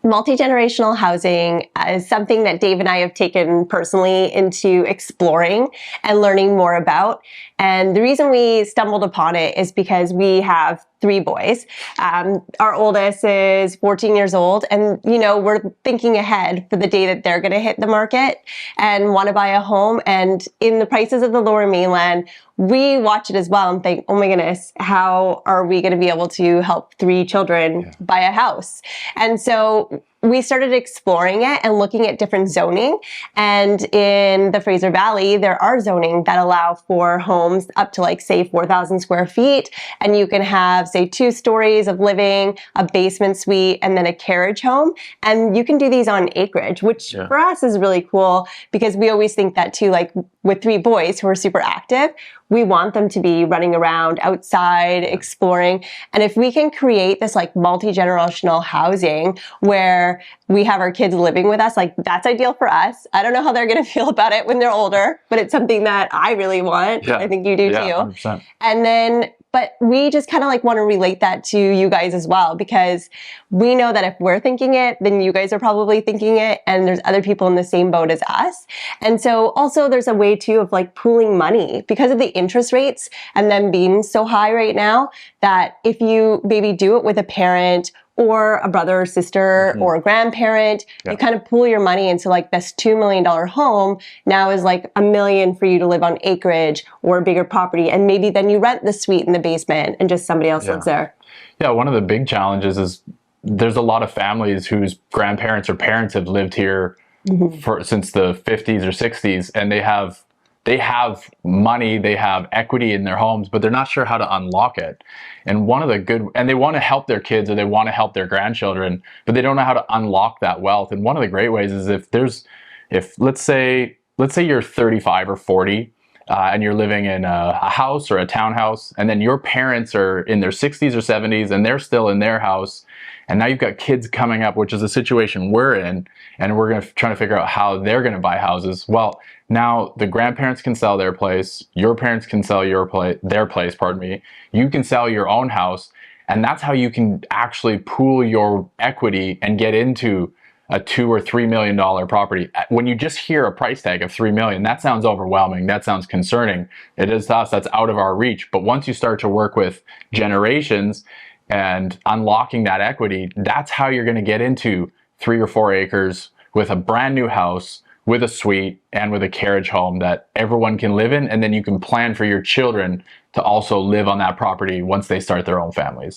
Multi-generational housing is something that Dave and I have taken personally into exploring and learning more about. And the reason we stumbled upon it is because we have 3 boys. Our oldest is 14 years old, and we're thinking ahead for the day that they're going to hit the market and want to buy a home. And in the prices of the Lower Mainland, we watch it as well and think, oh my goodness, how are we going to be able to help 3 children buy a house? And so we started exploring it and looking at different zoning. And in the Fraser Valley, there are zoning that allow for homes up to say 4,000 square feet. And you can have say 2 stories of living, a basement suite, and then a carriage home. And you can do these on acreage, which for us is really cool because we always think that too, with 3 boys who are super active, we want them to be running around outside, exploring. And if we can create this multi-generational housing where we have our kids living with us, that's ideal for us. I don't know how they're going to feel about it when they're older, but it's something that I really want. I think you do too. 100%. And then, but we just kind of want to relate that to you guys as well, because we know that if we're thinking it, then you guys are probably thinking it, and there's other people in the same boat as us. And so also there's a way too of pooling money because of the interest rates and them being so high right now, that if you maybe do it with a parent or a brother or sister or a grandparent, you kind of pool your money into this $2 million home now is $1 million for you to live on acreage or a bigger property. And maybe then you rent the suite in the basement and just somebody else lives there. Yeah, one of the big challenges is there's a lot of families whose grandparents or parents have lived here since the 50s or 60s, and they have money, they have equity in their homes, but they're not sure how to unlock it. And and they want to help their kids or they want to help their grandchildren, but they don't know how to unlock that wealth. And one of the great ways is if let's say you're 35 or 40, and you're living in a house or a townhouse, and then your parents are in their 60s or 70s and they're still in their house, and now you've got kids coming up, which is a situation we're in, and we're trying to figure out how they're going to buy houses. Well, now the grandparents can sell their place, your parents can sell their place, you can sell your own house, and that's how you can actually pool your equity and get into a $2 or $3 million property. When you just hear a price tag of $3 million, that sounds overwhelming. That sounds concerning. It is to us, that's out of our reach. But once you start to work with generations and unlocking that equity, that's how you're going to get into 3 or 4 acres with a brand new house, with a suite, and with a carriage home that everyone can live in. And then you can plan for your children to also live on that property once they start their own families.